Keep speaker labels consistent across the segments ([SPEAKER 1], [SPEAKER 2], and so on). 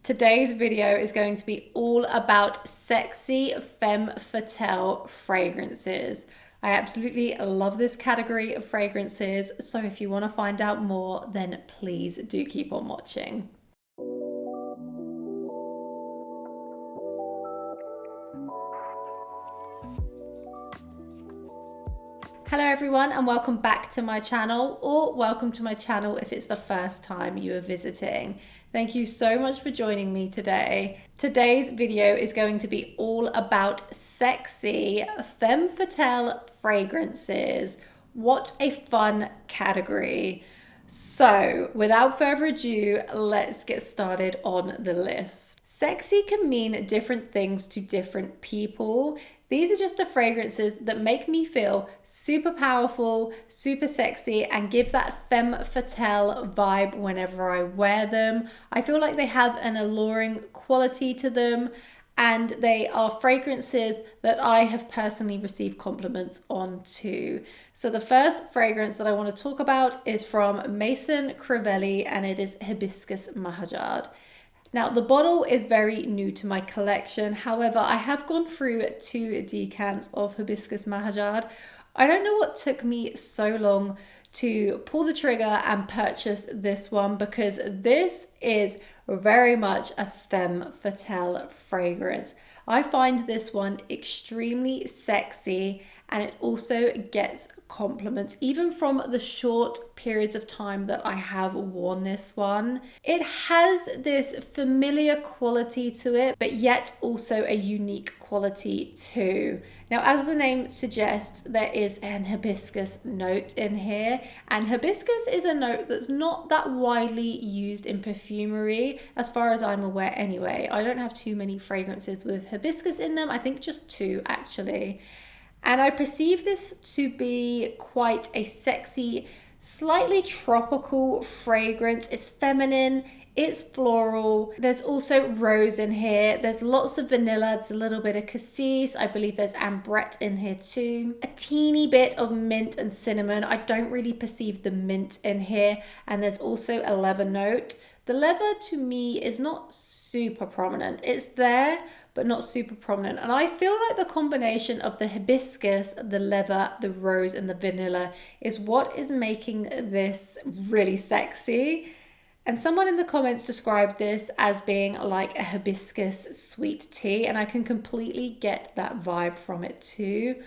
[SPEAKER 1] Today's video is going to be all about sexy femme fatale fragrances. I absolutely love this category of fragrances, so if you want to find out more, then please do keep on watching. Hello everyone and welcome back to my channel, or welcome to my channel if it's the first time you are visiting. Thank you so much for joining me today. Today's video is going to be all about sexy femme fatale fragrances. What a fun category. So without further ado, let's get started on the list. Sexy can mean different things to different people. These are just the fragrances that make me feel super powerful, super sexy, and give that femme fatale vibe whenever I wear them. I feel like they have an alluring quality to them, and they are fragrances that I have personally received compliments on too. So the first fragrance that I want to talk about is from Maison Crivelli, and it is Hibiscus Mahajjad. Now, the bottle is very new to my collection. However, I have gone through 2 decants of Hibiscus Mahajjad. I don't know what took me so long to pull the trigger and purchase this one, because this is very much a femme fatale fragrance. I find this one extremely sexy, and it also gets compliments even from the short periods of time that I have worn this one. It has this familiar quality to it, but yet also a unique quality too. Now, as the name suggests, there is an hibiscus note in here, and hibiscus is a note that's not that widely used in perfumery, as far as I'm aware anyway. I don't have too many fragrances with hibiscus in them. I think just 2 actually. And I perceive this to be quite a sexy, slightly tropical fragrance. It's feminine, it's floral. There's also rose in here. There's lots of vanilla. There's a little bit of cassis. I believe there's ambrette in here too. A teeny bit of mint and cinnamon. I don't really perceive the mint in here. And there's also a leather note. The leather to me is not super prominent. It's there, but not super prominent. And I feel like the combination of the hibiscus, the leather, the rose, and the vanilla is what is making this really sexy. And someone in the comments described this as being like a hibiscus sweet tea, and I can completely get that vibe from it too.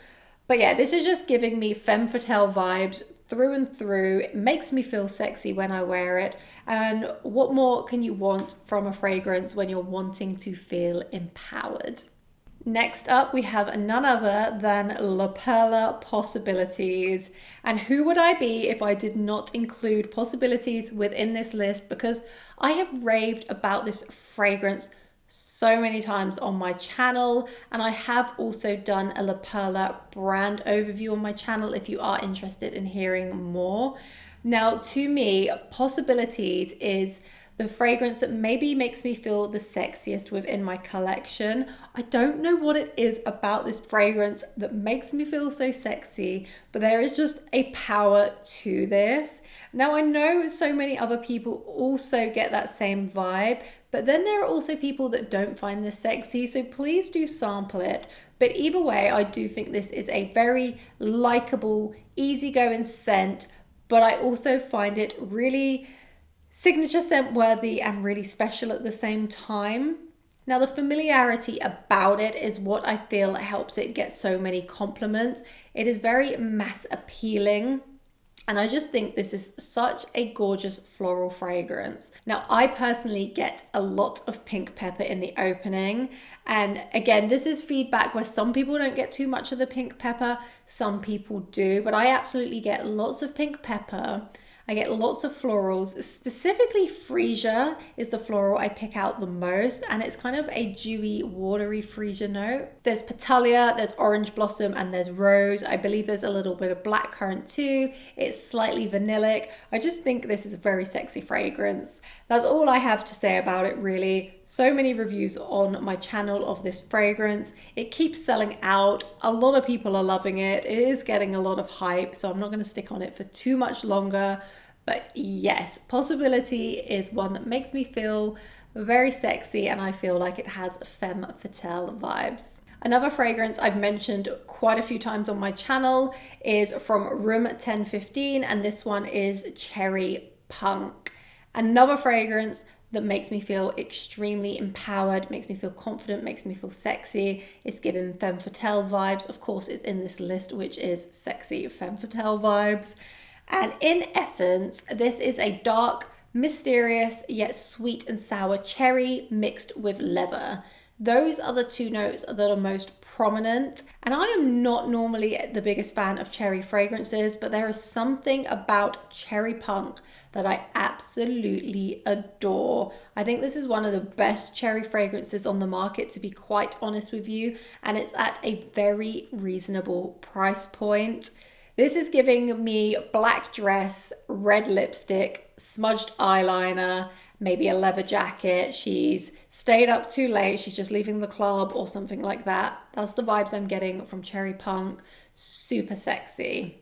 [SPEAKER 1] But yeah, this is just giving me femme fatale vibes through and through. It makes me feel sexy when I wear it. And what more can you want from a fragrance when you're wanting to feel empowered? Next up, we have none other than Perla Possibilities. And who would I be if I did not include Possibilities within this list? Because I have raved about this fragrance so many times on my channel, and I have also done a La Perla brand overview on my channel if you are interested in hearing more. Now, to me, Possibilities is the fragrance that maybe makes me feel the sexiest within my collection. I don't know what it is about this fragrance that makes me feel so sexy, but there is just a power to this. Now, I know so many other people also get that same vibe, but then there are also people that don't find this sexy, so please do sample it. But either way, I do think this is a very likable, easygoing scent, but I also find it really signature scent worthy and really special at the same time. Now, the familiarity about it is what I feel helps it get so many compliments. It is very mass appealing, and I just think this is such a gorgeous floral fragrance. Now, I personally get a lot of pink pepper in the opening. And again, this is feedback where some people don't get too much of the pink pepper, some people do, but I absolutely get lots of pink pepper. I get lots of florals. Specifically, freesia is the floral I pick out the most, and it's kind of a dewy, watery freesia note. There's petulia, there's orange blossom, and there's rose. I believe there's a little bit of blackcurrant too. It's slightly vanillic. I just think this is a very sexy fragrance. That's all I have to say about it, really. So many reviews on my channel of this fragrance. It keeps selling out. A lot of people are loving it. It is getting a lot of hype, so I'm not going to stick on it for too much longer. But yes, Possibility is one that makes me feel very sexy, and I feel like it has Femme Fatale vibes. Another fragrance I've mentioned quite a few times on my channel is from Room 1015, and this one is Cherry Punk. Another fragrance that makes me feel extremely empowered, makes me feel confident, makes me feel sexy. It's given Femme Fatale vibes. Of course, it's in this list, which is sexy Femme Fatale vibes. And in essence, this is a dark, mysterious, yet sweet and sour cherry mixed with leather. Those are the two notes that are most prominent. And I am not normally the biggest fan of cherry fragrances, but there is something about Cherry Punk that I absolutely adore. I think this is one of the best cherry fragrances on the market, to be quite honest with you, and it's at a very reasonable price point. This is giving me black dress, red lipstick, smudged eyeliner, maybe a leather jacket. She's stayed up too late. She's just leaving the club or something like that. That's the vibes I'm getting from Cherry Punk. Super sexy.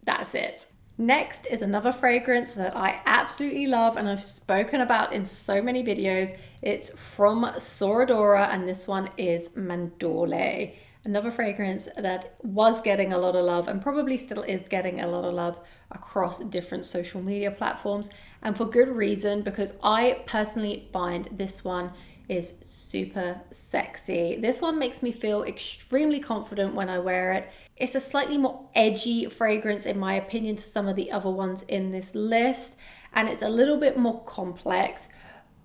[SPEAKER 1] That's it. Next is another fragrance that I absolutely love and I've spoken about in so many videos. It's from Sora, and this one is Mandole. Another fragrance that was getting a lot of love and probably still is getting a lot of love across different social media platforms, and for good reason, because I personally find this one is super sexy. This one makes me feel extremely confident when I wear it. It's a slightly more edgy fragrance in my opinion to some of the other ones in this list, and it's a little bit more complex.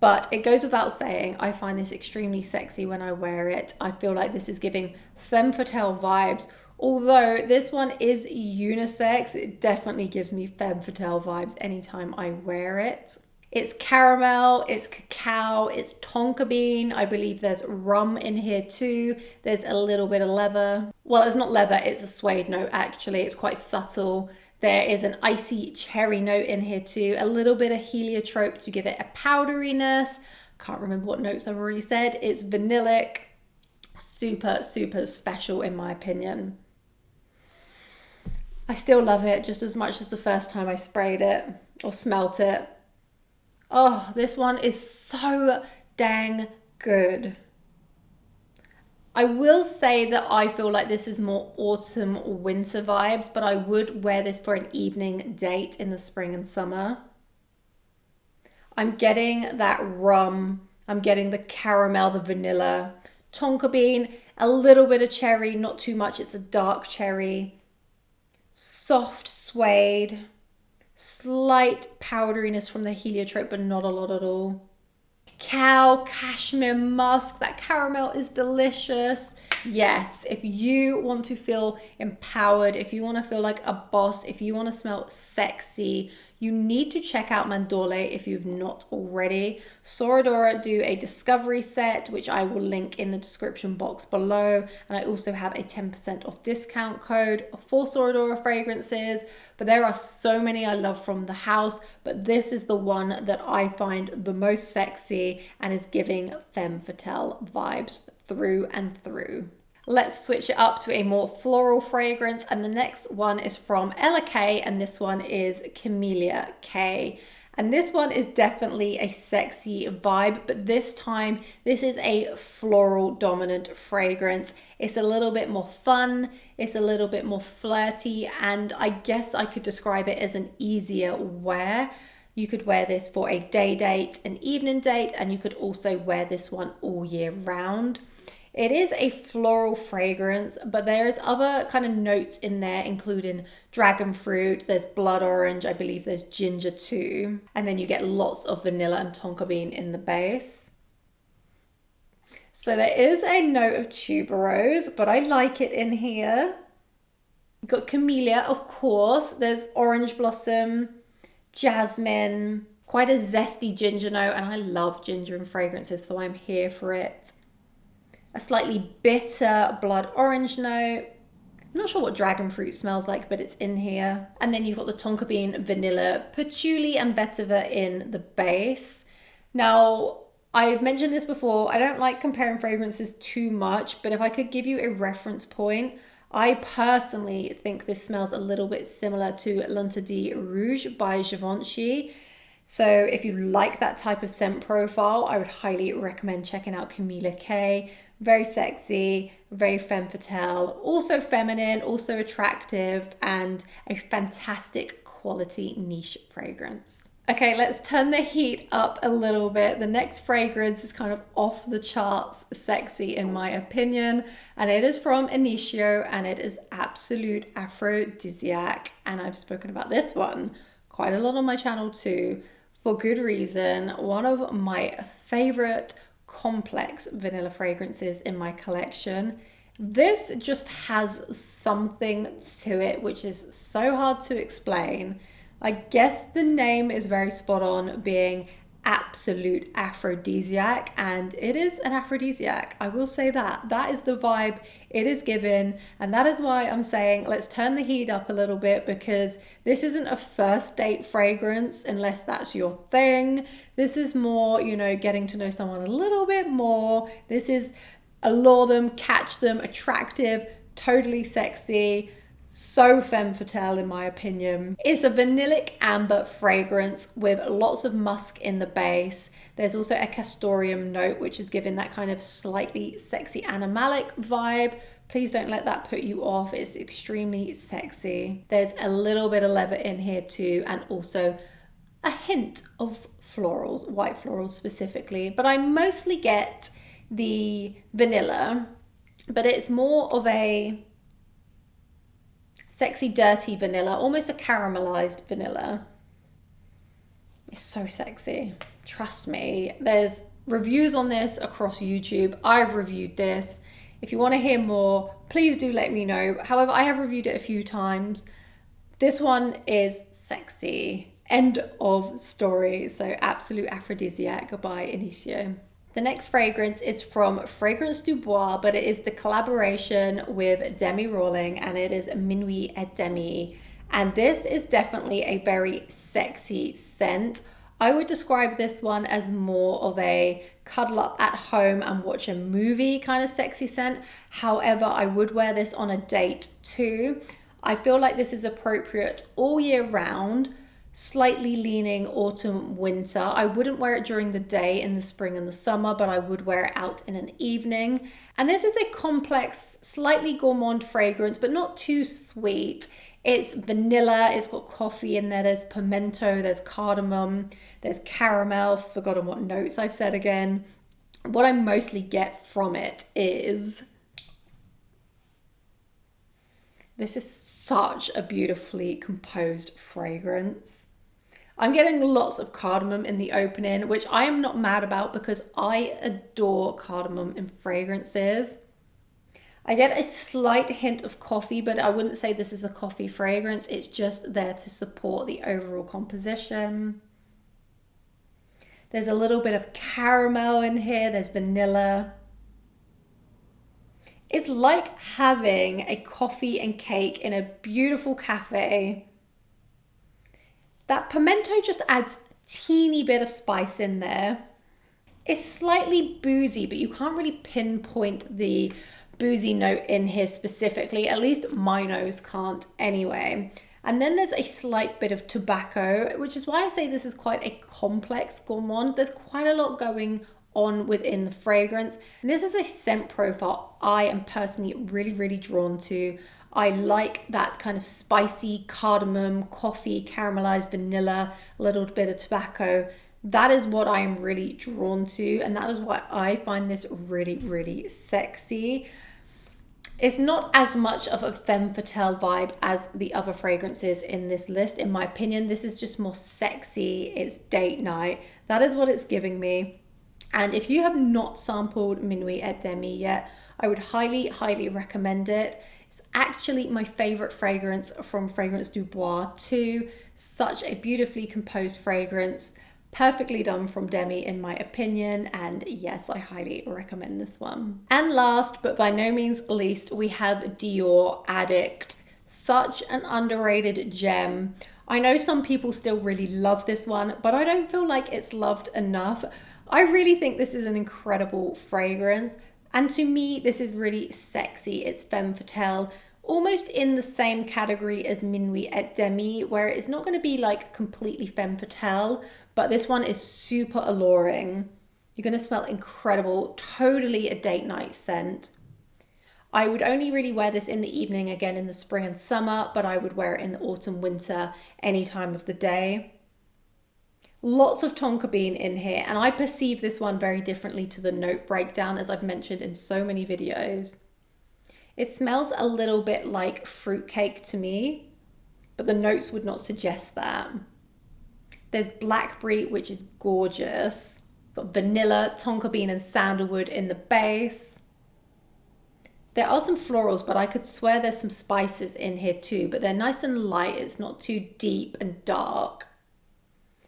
[SPEAKER 1] But it goes without saying, I find this extremely sexy when I wear it. I feel like this is giving Femme Fatale vibes. Although this one is unisex, it definitely gives me Femme Fatale vibes anytime I wear it. It's caramel, it's cacao, it's tonka bean. I believe there's rum in here too. There's a little bit of leather. Well, it's not leather, it's a suede note actually. It's quite subtle. There is an icy cherry note in here too, a little bit of heliotrope to give it a powderiness. Can't remember what notes I've already said. It's vanillic, super, super special in my opinion. I still love it just as much as the first time I sprayed it or smelt it. Oh, this one is so dang good. I will say that I feel like this is more autumn winter vibes, but I would wear this for an evening date in the spring and summer. I'm getting that rum, I'm getting the caramel, the vanilla, tonka bean, a little bit of cherry, not too much, it's a dark cherry, soft suede, slight powderiness from the heliotrope, but not a lot at all. Cacao, cashmere, musk, that caramel is delicious. Yes, if you want to feel empowered, if you want to feel like a boss, if you want to smell sexy, you need to check out Mandole if you've not already. Dora do a discovery set, which I will link in the description box below. And I also have a 10% off discount code for Dora fragrances. But there are so many I love from the house, but this is the one that I find the most sexy and is giving Femme Fatale vibes through and through. Let's switch it up to a more floral fragrance, and the next one is from Ella K, and this one is Camellia K. And this one is definitely a sexy vibe, but this time this is a floral dominant fragrance. It's a little bit more fun, it's a little bit more flirty, and I guess I could describe it as an easier wear. You could wear this for a day date, an evening date, and you could also wear this one all year round. It is a floral fragrance, but there's other kind of notes in there, including dragon fruit, there's blood orange, I believe there's ginger too. And then you get lots of vanilla and tonka bean in the base. So there is a note of tuberose, but I like it in here. You've got camellia, of course. There's orange blossom, jasmine, quite a zesty ginger note, and I love ginger in fragrances, so I'm here for it. A slightly bitter blood orange note. I'm not sure what dragon fruit smells like, but it's in here. And then you've got the tonka bean, vanilla, patchouli and vetiver in the base. Now, I've mentioned this before, I don't like comparing fragrances too much, but if I could give you a reference point, I personally think this smells a little bit similar to L'Interdit Rouge by Givenchy. So if you like that type of scent profile, I would highly recommend checking out Camellia K. Very sexy, very femme fatale, also feminine, also attractive, and a fantastic quality niche fragrance. Okay, let's turn the heat up a little bit. The next fragrance is kind of off the charts sexy in my opinion, and it is from Initio, and it is Absolute Aphrodisiac. And I've spoken about this one quite a lot on my channel too, for good reason. One of my favorite complex vanilla fragrances in my collection. This just has something to it which is so hard to explain. I guess the name is very spot on, being Absolute Aphrodisiac, and it is an aphrodisiac. I will say that. That is the vibe it is given, and that is why I'm saying let's turn the heat up a little bit, because this isn't a first date fragrance unless that's your thing. This is more, you know, getting to know someone a little bit more. This is allure them, catch them, attractive, totally sexy. So femme fatale in my opinion. It's a vanillic amber fragrance with lots of musk in the base. There's also a castoreum note, which is giving that kind of slightly sexy animalic vibe. Please don't let that put you off. It's extremely sexy. There's a little bit of leather in here too, and also a hint of florals, white florals specifically. But I mostly get the vanilla, but it's more of a sexy, dirty vanilla, almost a caramelized vanilla. It's so sexy. Trust me. There's reviews on this across YouTube. I've reviewed this. If you want to hear more, please do let me know. However, I have reviewed it a few times. This one is sexy. End of story. So Absolute Aphrodisiac by Initio. The next fragrance is from Fragrance du Bois, but it is the collaboration with Demi and it is Minuit et Demi. And this is definitely a very sexy scent. I would describe this one as more of a cuddle up at home and watch a movie kind of sexy scent. However, I would wear this on a date too. I feel like this is appropriate all year round. Slightly leaning autumn winter. I wouldn't wear it during the day in the spring and the summer, but I would wear it out in an evening. And this is a complex, slightly gourmand fragrance, but not too sweet. It's vanilla, it's got coffee in there, there's pimento, there's cardamom, there's caramel, forgotten what notes I've said again. What I mostly get from it is, this is such a beautifully composed fragrance. I'm getting lots of cardamom in the opening, which I am not mad about because I adore cardamom in fragrances. I get a slight hint of coffee, but I wouldn't say this is a coffee fragrance. It's just there to support the overall composition. There's a little bit of caramel in here. There's vanilla. It's like having a coffee and cake in a beautiful cafe. That pimento just adds a teeny bit of spice in there. It's slightly boozy, but you can't really pinpoint the boozy note in here specifically. At least my nose can't anyway. And then there's a slight bit of tobacco, which is why I say this is quite a complex gourmand. There's quite a lot going on within the fragrance. And this is a scent profile I am personally really drawn to. I like that kind of spicy cardamom, coffee, caramelized vanilla, a little bit of tobacco. That is what I am really drawn to, and that is why I find this really sexy. It's not as much of a femme fatale vibe as the other fragrances in this list, in my opinion. This is just more sexy. It's date night. That is what it's giving me. And if you have not sampled Minuit et Demi yet, I would highly recommend it. It's actually my favorite fragrance from Fragrance du Bois too. Such a beautifully composed fragrance. Perfectly done from Demi in my opinion, and yes, I highly recommend this one. And last but by no means least, we have Dior Addict. Such an underrated gem. I know some people still really love this one, but I don't feel like it's loved enough. I really think this is an incredible fragrance, and to me this is really sexy. It's femme fatale, almost in the same category as Minuit et Demi, where it's not going to be like completely femme fatale, but this one is super alluring. You're going to smell incredible, totally a date night scent. I would only really wear this in the evening, again in the spring and summer, but I would wear it in the autumn, winter, any time of the day. Lots of tonka bean in here, and I perceive this one very differently to the note breakdown, as I've mentioned in so many videos. It smells a little bit like fruitcake to me, but the notes would not suggest that. There's blackberry, which is gorgeous. Got vanilla, tonka bean and sandalwood in the base. There are some florals, but I could swear there's some spices in here too, but they're nice and light. It's not too deep and dark.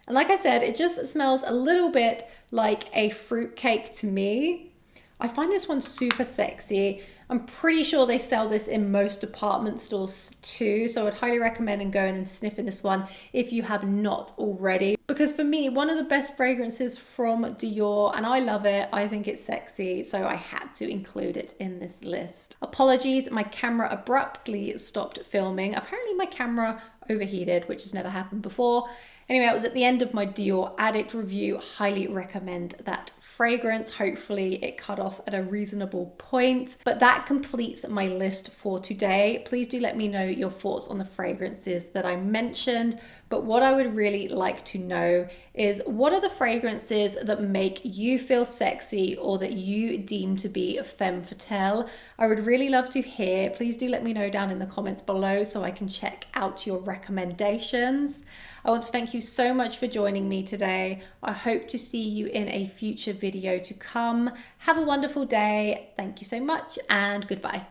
[SPEAKER 1] And like I said, it just smells a little bit like a fruitcake to me. I find this one super sexy. I'm pretty sure they sell this in most department stores too, so I'd highly recommend going and sniffing this one if you have not already. Because for me, one of the best fragrances from Dior, and I love it. I think it's sexy, so I had to include it in this list. Apologies, my camera abruptly stopped filming. Apparently my camera overheated, which has never happened before. Anyway, I was at the end of my Dior Addict review. Highly recommend that fragrance. Hopefully it cut off at a reasonable point. But that completes my list for today. Please do let me know your thoughts on the fragrances that I mentioned. But what I would really like to know is, what are the fragrances that make you feel sexy or that you deem to be femme fatale? I would really love to hear. Please do let me know down in the comments below so I can check out your recommendations. I want to thank you so much for joining me today. I hope to see you in a future video to come. Have a wonderful day. Thank you so much and goodbye.